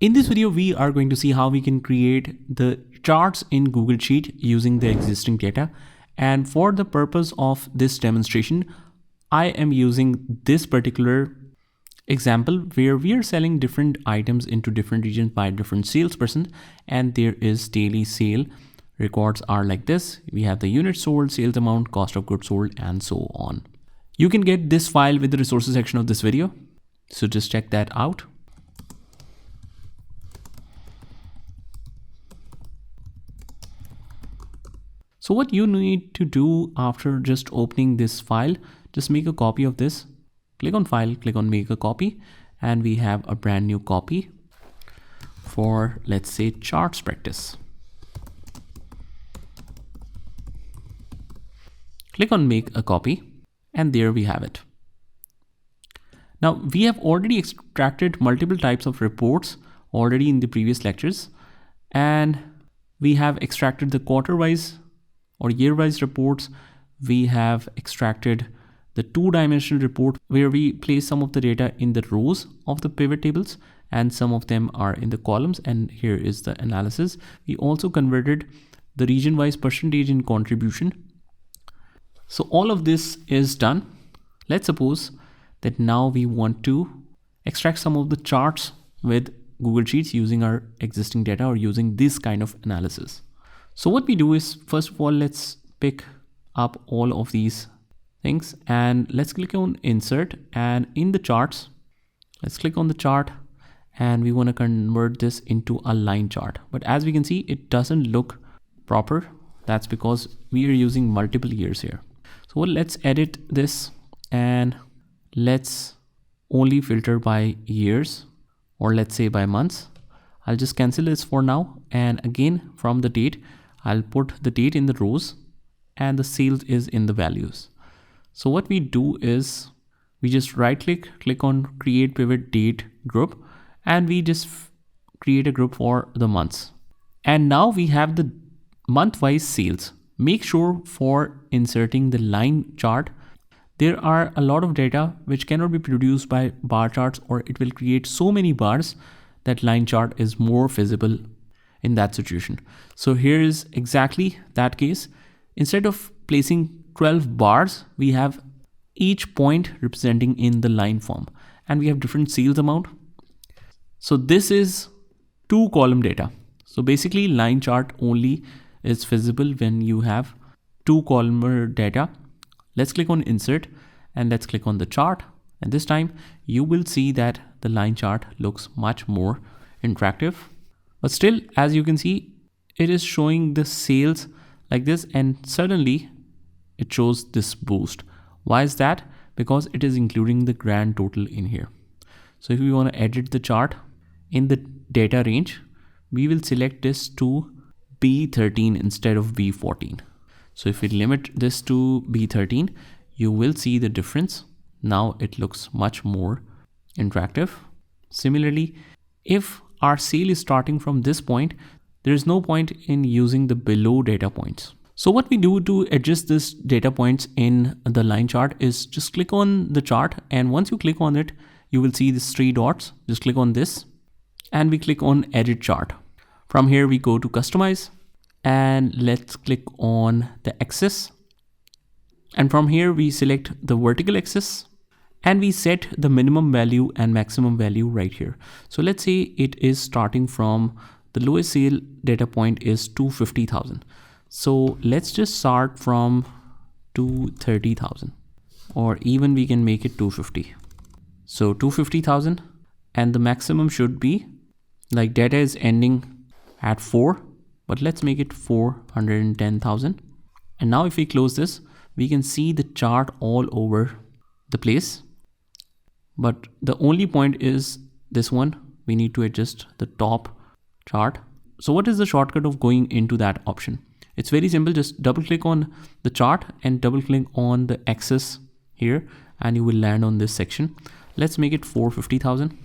In this video, we are going to see how we can create the charts in Google Sheet using the existing data. And for the purpose of this demonstration, I am using this particular example where we are selling different items into different regions by different salesperson, and there is daily sale records are like this. We have the units sold, sales amount, cost of goods sold, and so on. You can get this file with the resources section of this video, so just check that out. So what you need to do after just opening this file, just make a copy of this. Click on file, click on make a copy, and we have a brand new copy for, let's say, charts practice. Click on make a copy, and there we have it. Now we have already extracted multiple types of reports already in the previous lectures, and we have extracted the quarter-wise or year-wise reports. We have extracted the two-dimensional report where we place some of the data in the rows of the pivot tables and some of them are in the columns, and here is the analysis. We also converted the region-wise percentage in contribution. So all of this is done. Let's suppose that now we want to extract some of the charts with Google Sheets using our existing data or using this kind of analysis. So what we do is, first of all, let's pick up all of these things and let's click on insert, and in the charts, let's click on the chart, and we want to convert this into a line chart. But as we can see, it doesn't look proper. That's because we are using multiple years here. So let's edit this and let's only filter by years, or let's say by months. I'll just cancel this for now. And again, from the date, I'll put the date in the rows and the sales is in the values. So what we do is we just right click on create pivot date group, and we just create a group for the months. And now we have the month-wise sales. Make sure for inserting the line chart, there are a lot of data which cannot be produced by bar charts, or it will create so many bars that line chart is more visible in that situation. So here is exactly that case. Instead of placing 12 bars, we have each point representing in the line form, and we have different sales amount. So this is 2-column data. So basically line chart only is visible when you have 2-column data. Let's click on insert and let's click on the chart, and this time you will see that the line chart looks much more interactive. But still, as you can see, it is showing the sales like this, and suddenly it shows this boost. Why is that? Because it is including the grand total in here. So if we want to edit the chart in the data range, we will select this to B13 instead of B14. So if we limit this to B13, you will see the difference. Now it looks much more interactive. Similarly, if our sale is starting from this point, there is no point in using the below data points. So what we do to adjust this data points in the line chart is just click on the chart, and once you click on it, you will see these 3 dots. Just click on this and we click on edit chart. From here we go to customize and let's click on the axis, and from here we select the vertical axis and we set the minimum value and maximum value right here. So let's say it is starting from the lowest sale data point is 250,000. So let's just start from 230,000, or even we can make it 250. So 250,000, and the maximum should be, like, data is ending at 4, but let's make it 410,000. And now if we close this, we can see the chart all over the place. But the only point is this one, we need to adjust the top chart. So what is the shortcut of going into that option? It's very simple. Just double click on the chart and double click on the axis here, and you will land on this section. Let's make it 450,000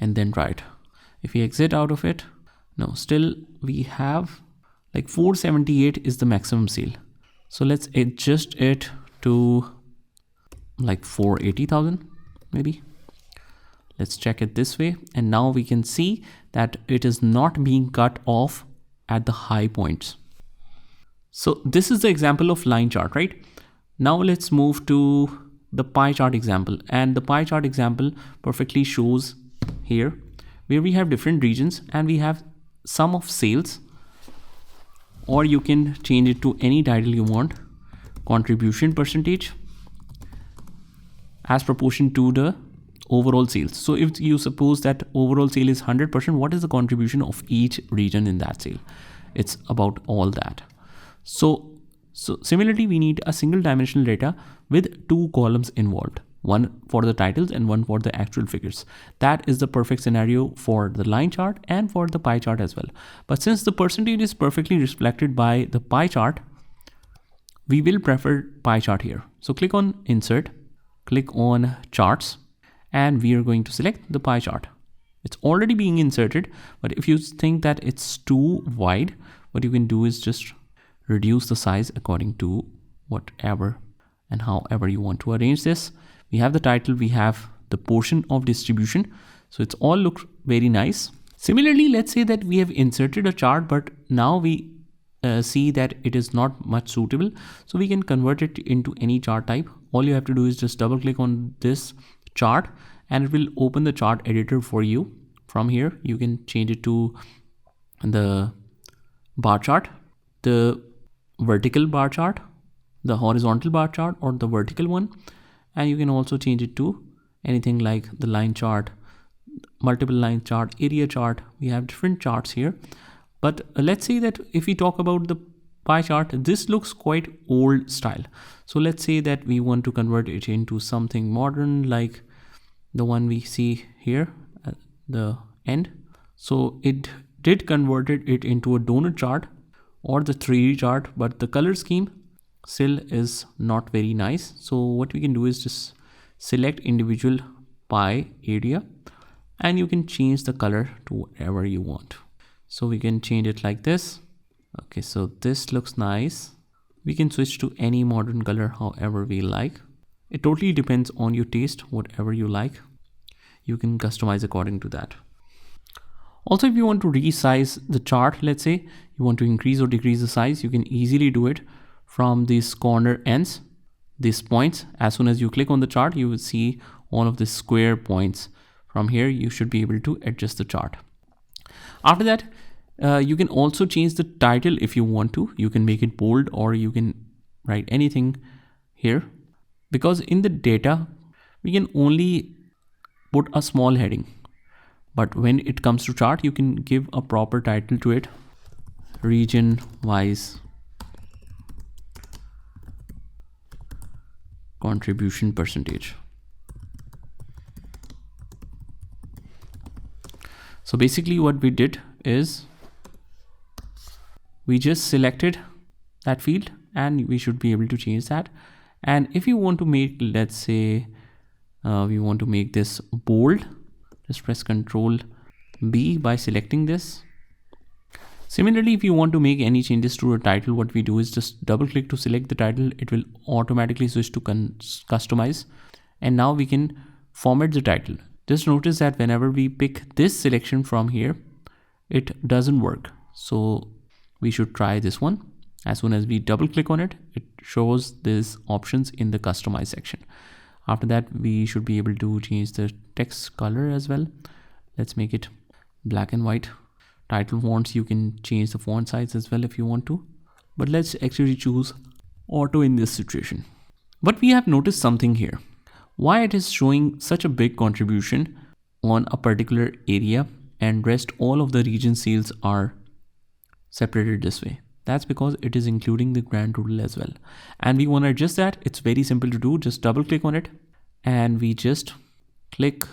and then try it. If we exit out of it, no, still we have like 478 is the maximum sale. So let's adjust it to like 480,000 maybe. Let's check it this way. And now we can see that it is not being cut off at the high points. So this is the example of line chart, right? Now let's move to the pie chart example. And the pie chart example perfectly shows here where we have different regions and we have sum of sales, or you can change it to any title you want, contribution percentage as proportion to the overall sales. So if you suppose that overall sale is 100%, what is the contribution of each region in that sale? It's about all that. So similarly, we need a single dimensional data with two columns involved, one for the titles and one for the actual figures. That is the perfect scenario for the line chart and for the pie chart as well. But since the percentage is perfectly reflected by the pie chart, we will prefer pie chart here. So click on insert, click on charts, and we are going to select the pie chart. It's already being inserted, but if you think that it's too wide, what you can do is just reduce the size according to whatever and however you want to arrange this. We have the title, we have the portion of distribution. So it's all look very nice. Similarly, let's say that we have inserted a chart, but now we see that it is not much suitable. So we can convert it into any chart type. All you have to do is just double click on this chart and it will open the chart editor for you. From here, you can change it to the bar chart, the vertical bar chart, the horizontal bar chart, or the vertical one. And you can also change it to anything like the line chart, multiple line chart, area chart. We have different charts here. But let's say that if we talk about the pie chart, this looks quite old style. So let's say that we want to convert it into something modern, like the one we see here at the end. So it did converted it into a donut chart or the 3D chart, but the color scheme still is not very nice. So what we can do is just select individual pie area and you can change the color to whatever you want. So we can change it like this. Okay, so this looks nice. We can switch to any modern color however we like. It totally depends on your taste, whatever you like. You can customize according to that. Also, if you want to resize the chart, let's say you want to increase or decrease the size, you can easily do it from these corner ends, these points. As soon as you click on the chart, you will see all of the square points. From here, you should be able to adjust the chart. After that, you can also change the title if you want to. You can make it bold or you can write anything here. Because in the data, we can only put a small heading. But when it comes to chart, you can give a proper title to it. Region wise contribution percentage. So basically what we did is we just selected that field and we should be able to change that. And if you want to make, let's say we want to make this bold, just press Ctrl B by selecting this. Similarly, if you want to make any changes to a title, what we do is just double click to select the title. It will automatically switch to customize. And now we can format the title. Just notice that whenever we pick this selection from here, it doesn't work. So we should try this one. As soon as we double click on it, it shows these options in the customize section. After that, we should be able to change the text color as well. Let's make it black and white. Title fonts, you can change the font size as well if you want to. But let's actually choose auto in this situation. But we have noticed something here. Why it is showing such a big contribution on a particular area and rest all of the region sales are separated this way. That's because it is including the grand total as well. And we want to adjust that. It's very simple to do. Just double click on it and we just click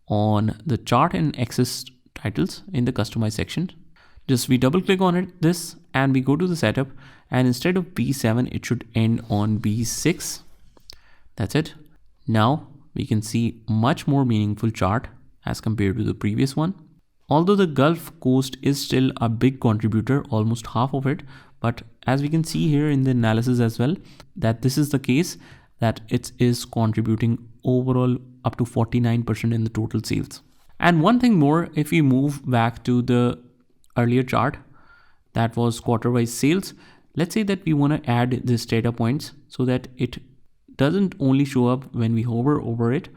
on the chart and access titles in the customize section. Just we double click on it, this, and we go to the setup, and instead of B7, it should end on B6. That's it. Now we can see much more meaningful chart as compared to the previous one. Although the Gulf Coast is still a big contributor, almost half of it, but as we can see here in the analysis as well, that this is the case, that it is contributing overall up to 49% in the total sales. And one thing more, if we move back to the earlier chart, that was quarter-wise sales. Let's say that we want to add this data points so that it doesn't only show up when we hover over it,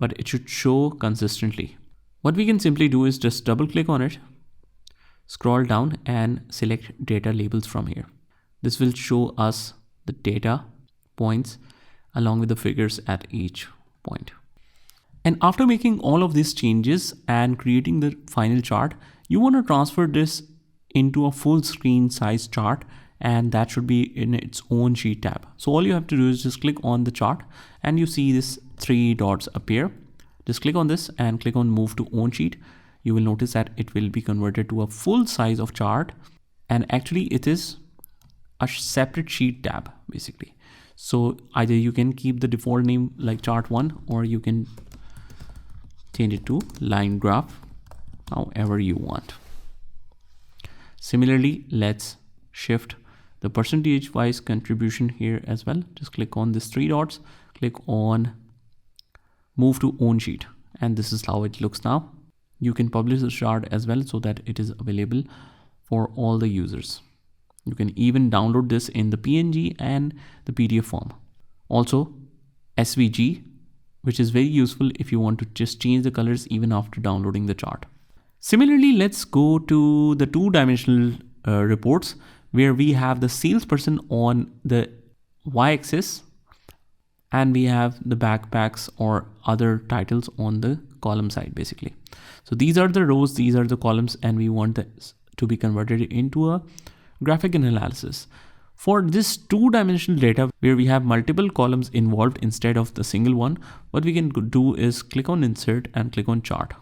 but it should show consistently. What we can simply do is just double click on it, scroll down and select data labels from here. This will show us the data points along with the figures at each point. And after making all of these changes and creating the final chart, you want to transfer this into a full screen size chart, and that should be in its own sheet tab. So all you have to do is just click on the chart and you see this 3 dots appear. Just click on this and click on move to own sheet. You will notice that it will be converted to a full size of chart, and actually it is a separate sheet tab basically. So either you can keep the default name like chart 1, or you can change it to line graph, however you want. Similarly, let's shift the percentage wise contribution here as well. Just click on this 3 dots, click on move to own sheet, and this is how it looks now. You can publish the chart as well so that it is available for all the users. You can even download this in the PNG and the PDF form. Also SVG, which is very useful if you want to just change the colors even after downloading the chart. Similarly, let's go to the 2-dimensional reports where we have the salesperson on the y-axis and we have the backpacks or other titles on the column side basically. So these are the rows, these are the columns, and we want this to be converted into a graphic analysis. For this 2-dimensional data where we have multiple columns involved instead of the single one, what we can do is click on insert and click on chart.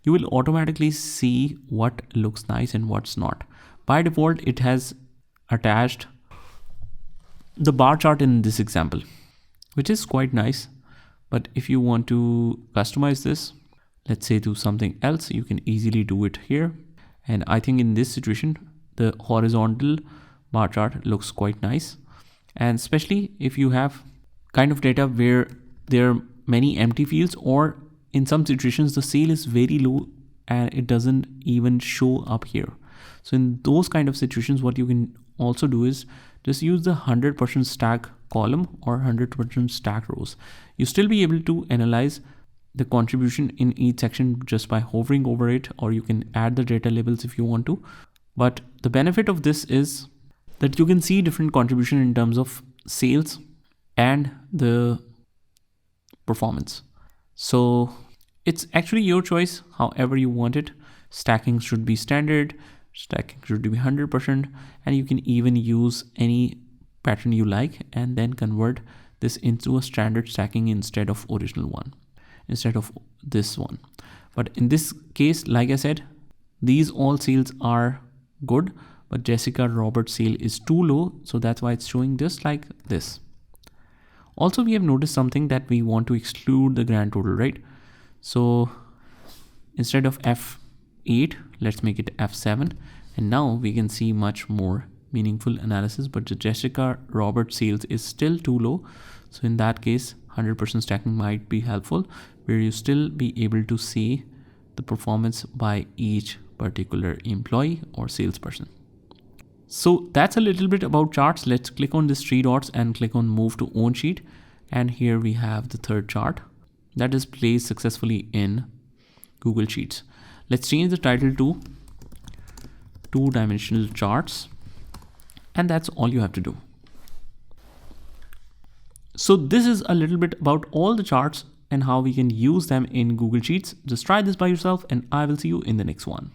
You will automatically see what looks nice and what's not. By default, it has attached the bar chart in this example, which is quite nice. But if you want to customize this, let's say do something else, you can easily do it here. And I think in this situation, the horizontal bar chart looks quite nice. And especially if you have kind of data where there are many empty fields, or in some situations, the sale is very low and it doesn't even show up here. So in those kind of situations, what you can also do is just use the 100% stack column or 100% stack rows. You still be able to analyze the contribution in each section just by hovering over it, or you can add the data labels if you want to. But the benefit of this is that you can see different contribution in terms of sales and the performance. So it's actually your choice, however you want it. Stacking should be standard, stacking should be 100%, and you can even use any pattern you like and then convert this into a standard stacking instead of this one. But in this case, like I said, these all sales are good, but Jessica Roberts sale is too low, so that's why it's showing just like this. Also, we have noticed something, that we want to exclude the grand total, right? So instead of F8, let's make it F7, and now we can see much more meaningful analysis. But the Jessica Roberts sales is still too low, so in that case 100% stacking might be helpful, where you still be able to see the performance by each particular employee or salesperson. So that's a little bit about charts. Let's click on these 3 dots and click on move to own sheet, and here we have the third chart that is placed successfully in Google Sheets. Let's change the title to 2-dimensional charts, and that's all you have to do. So this is a little bit about all the charts and how we can use them in Google Sheets. Just try this by yourself, and I will see you in the next one.